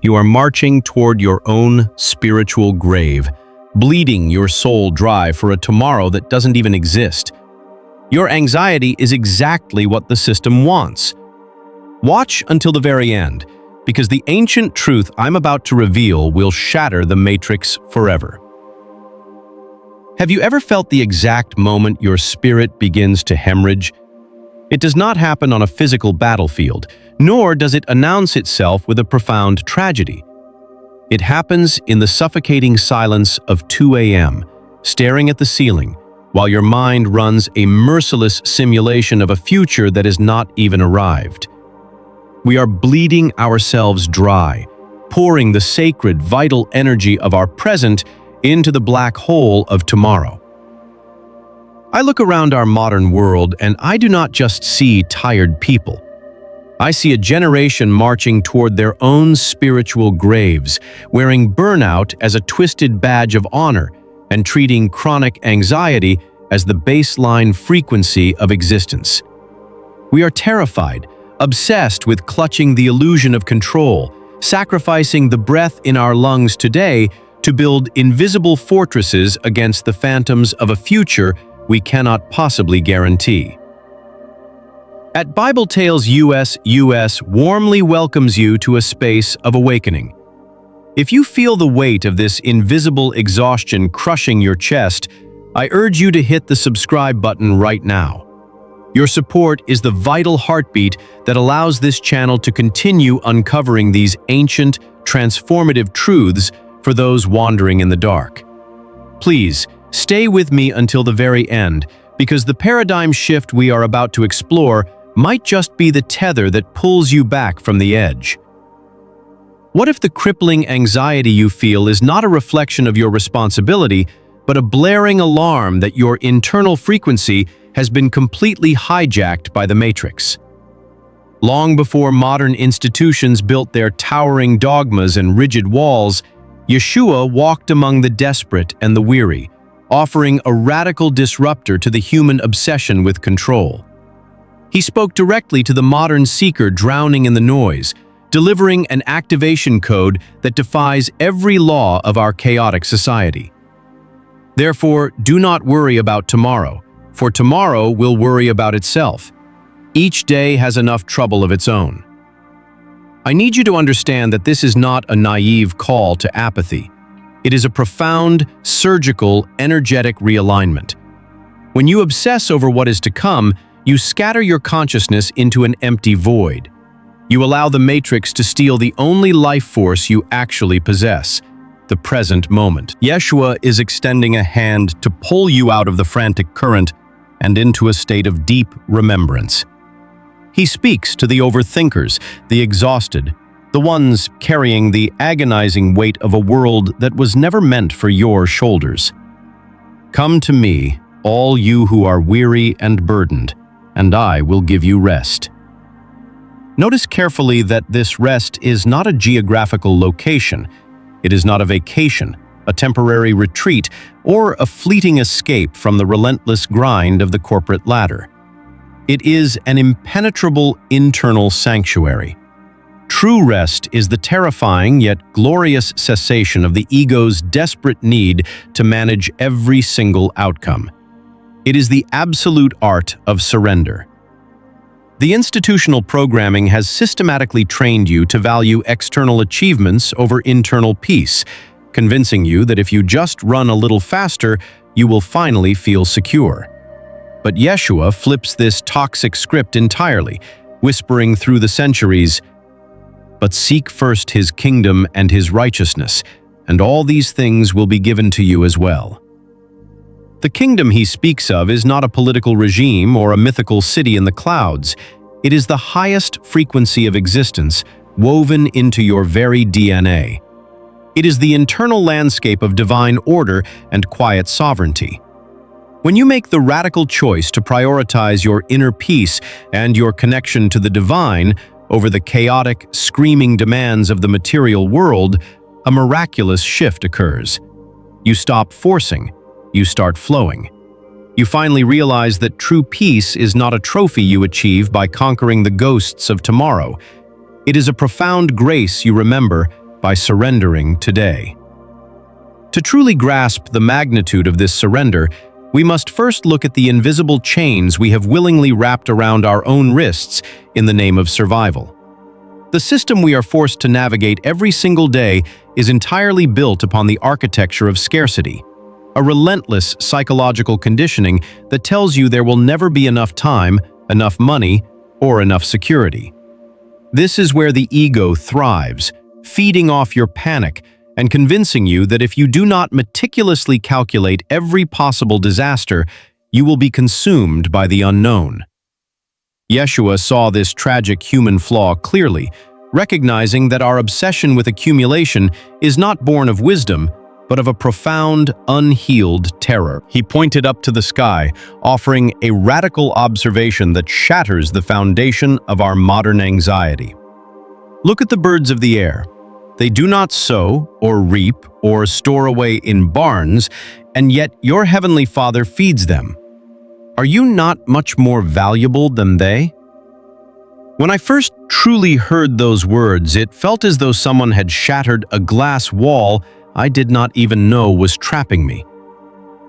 You are marching toward your own spiritual grave, bleeding your soul dry for a tomorrow that doesn't even exist. Your anxiety is exactly what the system wants. Watch until the very end, because the ancient truth I'm about to reveal will shatter the matrix forever. Have you ever felt the exact moment your spirit begins to hemorrhage? It does not happen on a physical battlefield, nor does it announce itself with a profound tragedy. It happens in the suffocating silence of 2 a.m., staring at the ceiling, while your mind runs a merciless simulation of a future that has not even arrived. We are bleeding ourselves dry, pouring the sacred, vital energy of our present into the black hole of tomorrow. I look around our modern world and I do not just see tired people. I see a generation marching toward their own spiritual graves, wearing burnout as a twisted badge of honor and treating chronic anxiety as the baseline frequency of existence. We are terrified, obsessed with clutching the illusion of control, sacrificing the breath in our lungs today to build invisible fortresses against the phantoms of a future we cannot possibly guarantee. At Bible Tales US warmly welcomes you to a space of awakening. If you feel the weight of this invisible exhaustion crushing your chest, I urge you to hit the subscribe button right now. Your support is the vital heartbeat that allows this channel to continue uncovering these ancient, transformative truths for those wandering in the dark. Please, stay with me until the very end, because the paradigm shift we are about to explore might just be the tether that pulls you back from the edge. What if the crippling anxiety you feel is not a reflection of your responsibility, but a blaring alarm that your internal frequency has been completely hijacked by the Matrix? Long before modern institutions built their towering dogmas and rigid walls, Yeshua walked among the desperate and the weary, offering a radical disruptor to the human obsession with control. He spoke directly to the modern seeker drowning in the noise, delivering an activation code that defies every law of our chaotic society. Therefore, do not worry about tomorrow, for tomorrow will worry about itself. Each day has enough trouble of its own. I need you to understand that this is not a naive call to apathy. It is a profound, surgical, energetic realignment. When you obsess over what is to come, you scatter your consciousness into an empty void. You allow the Matrix to steal the only life force you actually possess, the present moment. Yeshua is extending a hand to pull you out of the frantic current and into a state of deep remembrance. He speaks to the overthinkers, the exhausted, the ones carrying the agonizing weight of a world that was never meant for your shoulders. Come to me, all you who are weary and burdened, and I will give you rest. Notice carefully that this rest is not a geographical location. It is not a vacation, a temporary retreat, or a fleeting escape from the relentless grind of the corporate ladder. It is an impenetrable internal sanctuary. True rest is the terrifying yet glorious cessation of the ego's desperate need to manage every single outcome. It is the absolute art of surrender. The institutional programming has systematically trained you to value external achievements over internal peace, convincing you that if you just run a little faster, you will finally feel secure. But Yeshua flips this toxic script entirely, whispering through the centuries, "But seek first his kingdom and his righteousness, and all these things will be given to you as well." The kingdom he speaks of is not a political regime or a mythical city in the clouds. It is the highest frequency of existence, woven into your very DNA. It is the internal landscape of divine order and quiet sovereignty. When you make the radical choice to prioritize your inner peace and your connection to the divine over the chaotic, screaming demands of the material world, a miraculous shift occurs. You stop forcing. You start flowing. You finally realize that true peace is not a trophy you achieve by conquering the ghosts of tomorrow. It is a profound grace you remember by surrendering today. To truly grasp the magnitude of this surrender, we must first look at the invisible chains we have willingly wrapped around our own wrists in the name of survival. The system we are forced to navigate every single day is entirely built upon the architecture of scarcity, a relentless psychological conditioning that tells you there will never be enough time, enough money, or enough security. This is where the ego thrives, feeding off your panic and convincing you that if you do not meticulously calculate every possible disaster, you will be consumed by the unknown. Yeshua saw this tragic human flaw clearly, recognizing that our obsession with accumulation is not born of wisdom, but of a profound, unhealed terror. He pointed up to the sky, offering a radical observation that shatters the foundation of our modern anxiety. Look at the birds of the air. They do not sow or reap or store away in barns, and yet your heavenly Father feeds them. Are you not much more valuable than they? When I first truly heard those words, it felt as though someone had shattered a glass wall I did not even know was trapping me.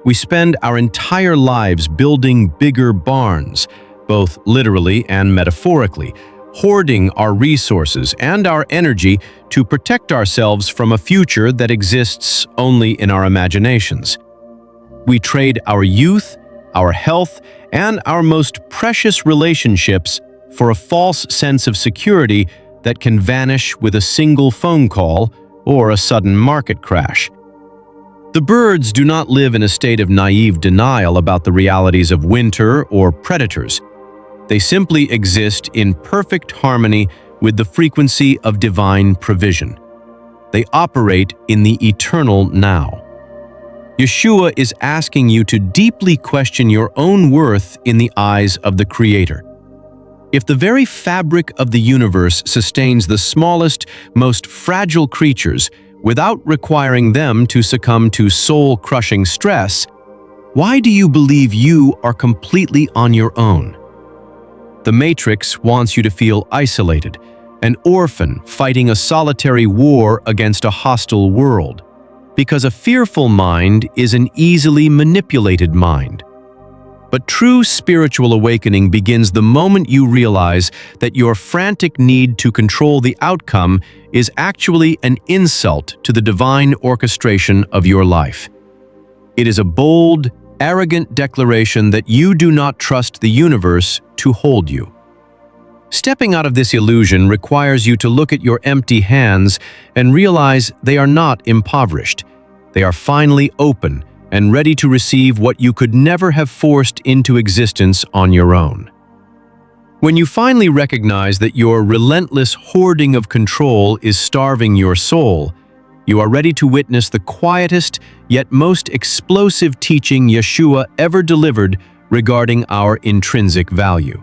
We spend our entire lives building bigger barns, both literally and metaphorically, hoarding our resources and our energy to protect ourselves from a future that exists only in our imaginations. We trade our youth, our health, and our most precious relationships for a false sense of security that can vanish with a single phone call or a sudden market crash. The birds do not live in a state of naive denial about the realities of winter or predators. They simply exist in perfect harmony with the frequency of divine provision. They operate in the eternal now. Yeshua is asking you to deeply question your own worth in the eyes of the Creator. If the very fabric of the universe sustains the smallest, most fragile creatures without requiring them to succumb to soul-crushing stress, why do you believe you are completely on your own? The Matrix wants you to feel isolated, an orphan fighting a solitary war against a hostile world, because a fearful mind is an easily manipulated mind. But true spiritual awakening begins the moment you realize that your frantic need to control the outcome is actually an insult to the divine orchestration of your life. It is a bold, arrogant declaration that you do not trust the universe to hold you. Stepping out of this illusion requires you to look at your empty hands and realize they are not impoverished. They are finally open and ready to receive what you could never have forced into existence on your own. When you finally recognize that your relentless hoarding of control is starving your soul, you are ready to witness the quietest yet most explosive teaching Yeshua ever delivered regarding our intrinsic value.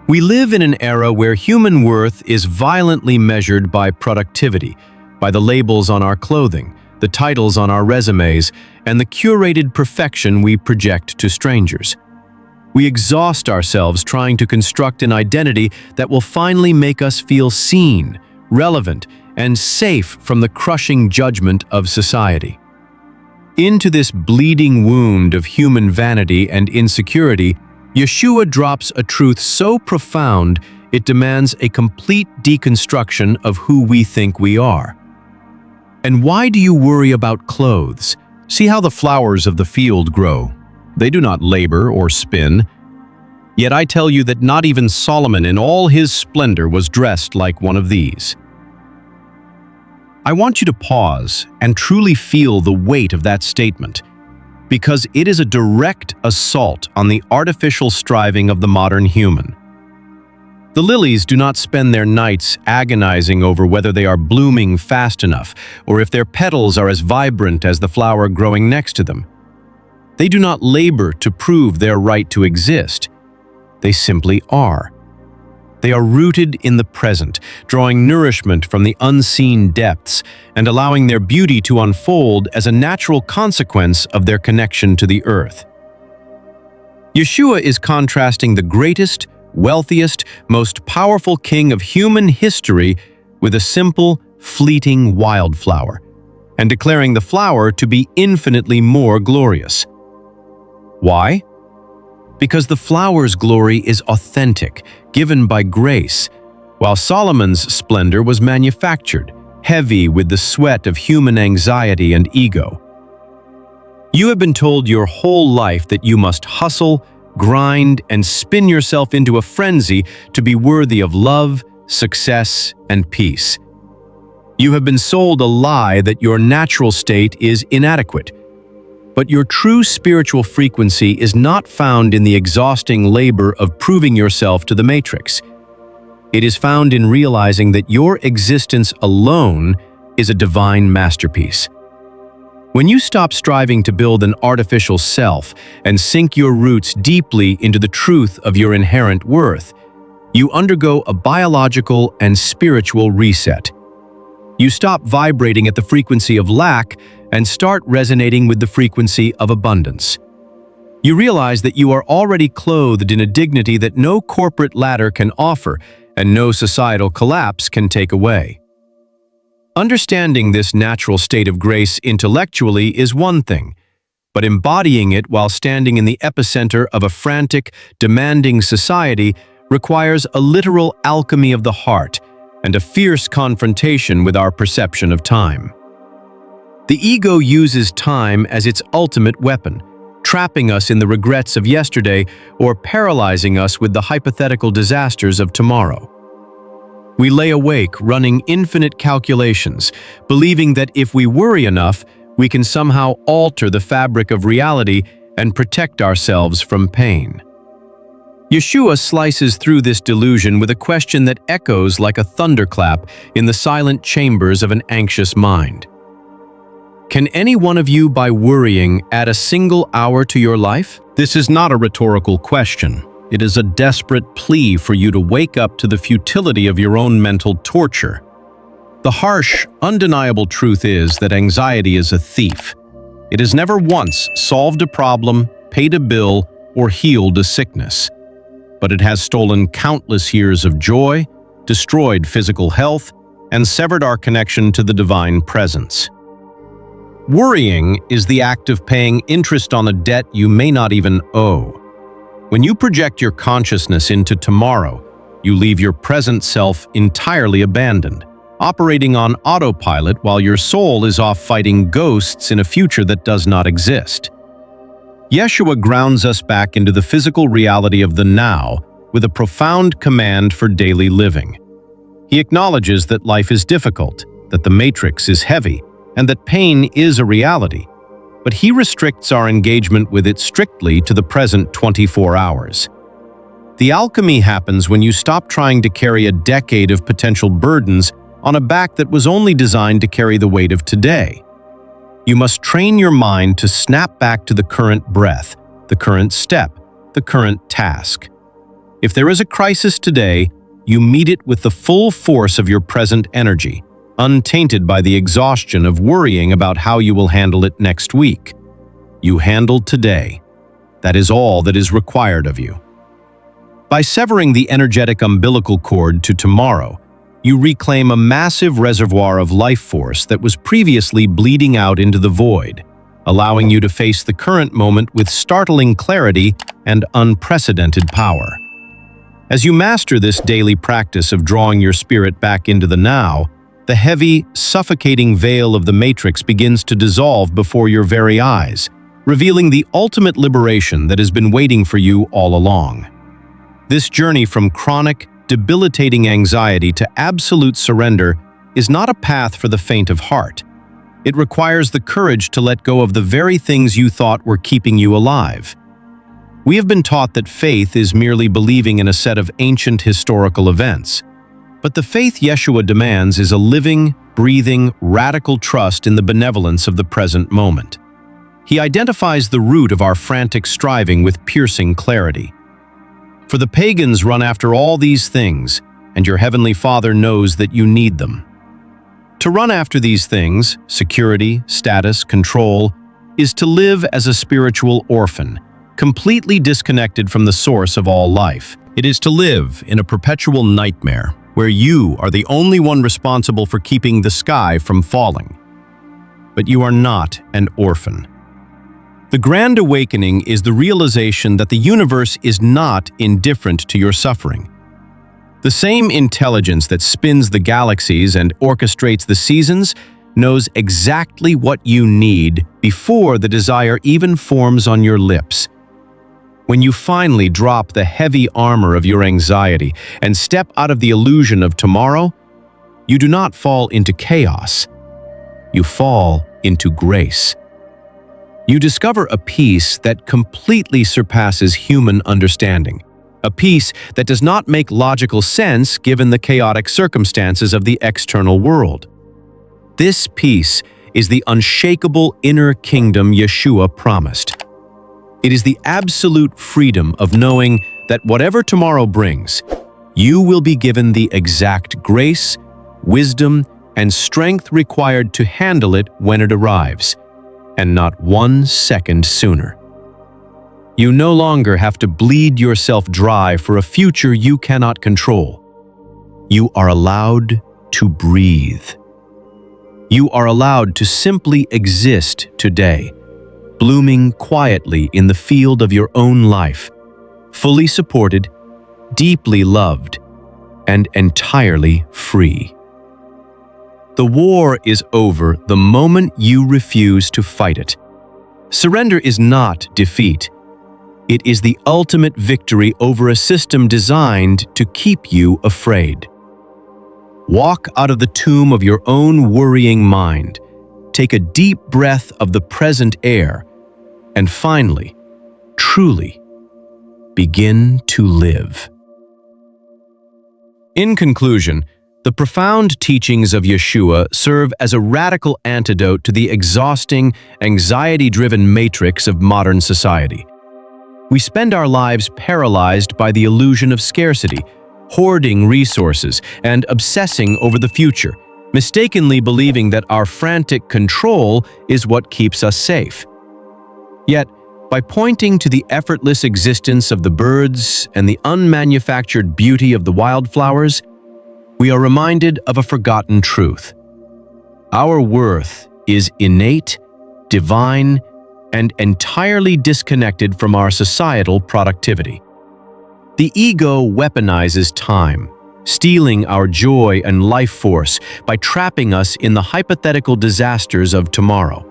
We live in an era where human worth is violently measured by productivity, by the labels on our clothing, the titles on our resumes, and the curated perfection we project to strangers. We exhaust ourselves trying to construct an identity that will finally make us feel seen, relevant, and safe from the crushing judgment of society. Into this bleeding wound of human vanity and insecurity, Yeshua drops a truth so profound it demands a complete deconstruction of who we think we are. And why do you worry about clothes? See how the flowers of the field grow. They do not labor or spin. Yet I tell you that not even Solomon in all his splendor was dressed like one of these. I want you to pause and truly feel the weight of that statement, because it is a direct assault on the artificial striving of the modern human. The lilies do not spend their nights agonizing over whether they are blooming fast enough or if their petals are as vibrant as the flower growing next to them. They do not labor to prove their right to exist. They simply are. They are rooted in the present, drawing nourishment from the unseen depths and allowing their beauty to unfold as a natural consequence of their connection to the earth. Yeshua is contrasting the greatest, wealthiest, most powerful king of human history with a simple, fleeting wildflower, and declaring the flower to be infinitely more glorious. Why? Because the flower's glory is authentic, given by grace, while Solomon's splendor was manufactured, heavy with the sweat of human anxiety and ego. You have been told your whole life that you must hustle, grind, and spin yourself into a frenzy to be worthy of love, success, and peace. You have been sold a lie that your natural state is inadequate. But your true spiritual frequency is not found in the exhausting labor of proving yourself to the matrix. It is found in realizing that your existence alone is a divine masterpiece. When you stop striving to build an artificial self and sink your roots deeply into the truth of your inherent worth, you undergo a biological and spiritual reset. You stop vibrating at the frequency of lack and start resonating with the frequency of abundance. You realize that you are already clothed in a dignity that no corporate ladder can offer and no societal collapse can take away. Understanding this natural state of grace intellectually is one thing, but embodying it while standing in the epicenter of a frantic, demanding society requires a literal alchemy of the heart and a fierce confrontation with our perception of time. The ego uses time as its ultimate weapon, trapping us in the regrets of yesterday or paralyzing us with the hypothetical disasters of tomorrow. We lay awake running infinite calculations, believing that if we worry enough, we can somehow alter the fabric of reality and protect ourselves from pain. Yeshua slices through this delusion with a question that echoes like a thunderclap in the silent chambers of an anxious mind. Can any one of you, by worrying, add a single hour to your life? This is not a rhetorical question. It is a desperate plea for you to wake up to the futility of your own mental torture. The harsh, undeniable truth is that anxiety is a thief. It has never once solved a problem, paid a bill, or healed a sickness. But it has stolen countless years of joy, destroyed physical health, and severed our connection to the divine presence. Worrying is the act of paying interest on a debt you may not even owe. When you project your consciousness into tomorrow, you leave your present self entirely abandoned, operating on autopilot while your soul is off fighting ghosts in a future that does not exist. Yeshua grounds us back into the physical reality of the now with a profound command for daily living. He acknowledges that life is difficult, that the matrix is heavy, and that pain is a reality, but he restricts our engagement with it strictly to the present 24 hours. The alchemy happens when you stop trying to carry a decade of potential burdens on a back that was only designed to carry the weight of today. You must train your mind to snap back to the current breath, the current step, the current task. If there is a crisis today, you meet it with the full force of your present energy, untainted by the exhaustion of worrying about how you will handle it next week. You handle today. That is all that is required of you. By severing the energetic umbilical cord to tomorrow, you reclaim a massive reservoir of life force that was previously bleeding out into the void, allowing you to face the current moment with startling clarity and unprecedented power. As you master this daily practice of drawing your spirit back into the now, the heavy, suffocating veil of the matrix begins to dissolve before your very eyes, revealing the ultimate liberation that has been waiting for you all along. This journey from chronic, debilitating anxiety to absolute surrender is not a path for the faint of heart. It requires the courage to let go of the very things you thought were keeping you alive. We have been taught that faith is merely believing in a set of ancient historical events. But the faith Yeshua demands is a living, breathing, radical trust in the benevolence of the present moment. He identifies the root of our frantic striving with piercing clarity. For the pagans run after all these things, and your heavenly Father knows that you need them. To run after these things, security, status, control, is to live as a spiritual orphan, completely disconnected from the source of all life. It is to live in a perpetual nightmare, where you are the only one responsible for keeping the sky from falling. But you are not an orphan. The Grand Awakening is the realization that the universe is not indifferent to your suffering. The same intelligence that spins the galaxies and orchestrates the seasons knows exactly what you need before the desire even forms on your lips. When you finally drop the heavy armor of your anxiety and step out of the illusion of tomorrow, you do not fall into chaos. You fall into grace. You discover a peace that completely surpasses human understanding, a peace that does not make logical sense given the chaotic circumstances of the external world. This peace is the unshakable inner kingdom Yeshua promised. It is the absolute freedom of knowing that whatever tomorrow brings, you will be given the exact grace, wisdom, and strength required to handle it when it arrives, and not 1 second sooner. You no longer have to bleed yourself dry for a future you cannot control. You are allowed to breathe. You are allowed to simply exist today, blooming quietly in the field of your own life, fully supported, deeply loved, and entirely free. The war is over the moment you refuse to fight it. Surrender is not defeat. It is the ultimate victory over a system designed to keep you afraid. Walk out of the tomb of your own worrying mind. Take a deep breath of the present air, and finally, truly, begin to live. In conclusion, the profound teachings of Yeshua serve as a radical antidote to the exhausting, anxiety-driven matrix of modern society. We spend our lives paralyzed by the illusion of scarcity, hoarding resources, and obsessing over the future, mistakenly believing that our frantic control is what keeps us safe. Yet, by pointing to the effortless existence of the birds and the unmanufactured beauty of the wildflowers, we are reminded of a forgotten truth. Our worth is innate, divine, and entirely disconnected from our societal productivity. The ego weaponizes time, stealing our joy and life force by trapping us in the hypothetical disasters of tomorrow.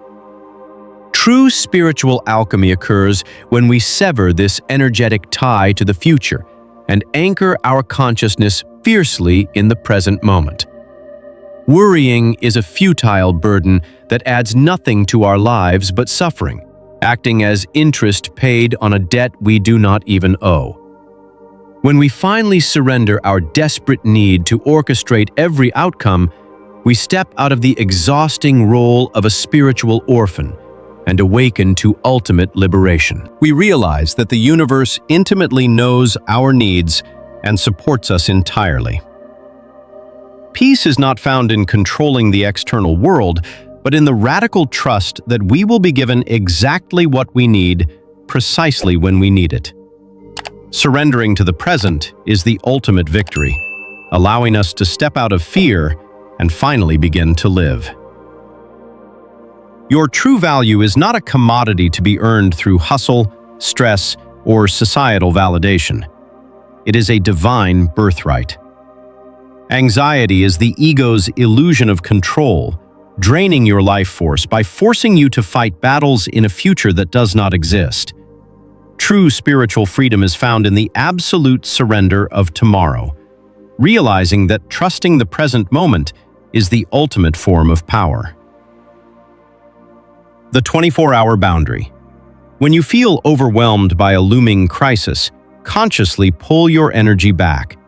True spiritual alchemy occurs when we sever this energetic tie to the future and anchor our consciousness fiercely in the present moment. Worrying is a futile burden that adds nothing to our lives but suffering, acting as interest paid on a debt we do not even owe. When we finally surrender our desperate need to orchestrate every outcome, we step out of the exhausting role of a spiritual orphan and awaken to ultimate liberation. We realize that the universe intimately knows our needs and supports us entirely. Peace is not found in controlling the external world, but in the radical trust that we will be given exactly what we need, precisely when we need it. Surrendering to the present is the ultimate victory, allowing us to step out of fear and finally begin to live. Your true value is not a commodity to be earned through hustle, stress, or societal validation. It is a divine birthright. Anxiety is the ego's illusion of control, draining your life force by forcing you to fight battles in a future that does not exist. True spiritual freedom is found in the absolute surrender of tomorrow, realizing that trusting the present moment is the ultimate form of power. The 24-hour boundary. When you feel overwhelmed by a looming crisis, consciously pull your energy back.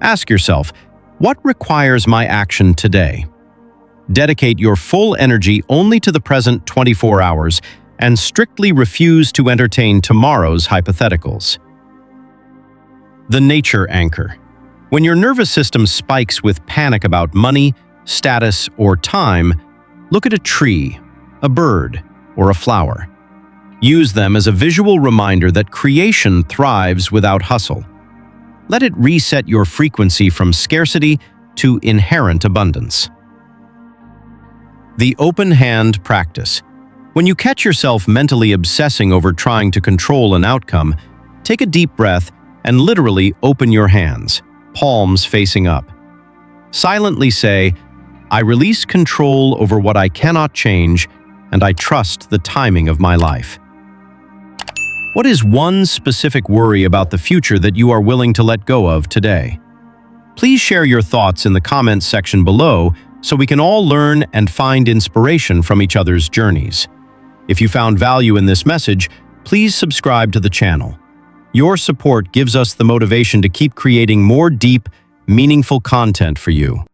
Ask yourself, what requires my action today? Dedicate your full energy only to the present 24 hours and strictly refuse to entertain tomorrow's hypotheticals. The nature anchor. When your nervous system spikes with panic about money, status, or time, look at a tree, a bird, or a flower. Use them as a visual reminder that creation thrives without hustle. Let it reset your frequency from scarcity to inherent abundance. The open hand practice. When you catch yourself mentally obsessing over trying to control an outcome, take a deep breath and literally open your hands, palms facing up. Silently say, "I release control over what I cannot change, and I trust the timing of my life." What is one specific worry about the future that you are willing to let go of today? Please share your thoughts in the comments section below so we can all learn and find inspiration from each other's journeys. If you found value in this message, please subscribe to the channel. Your support gives us the motivation to keep creating more deep, meaningful content for you.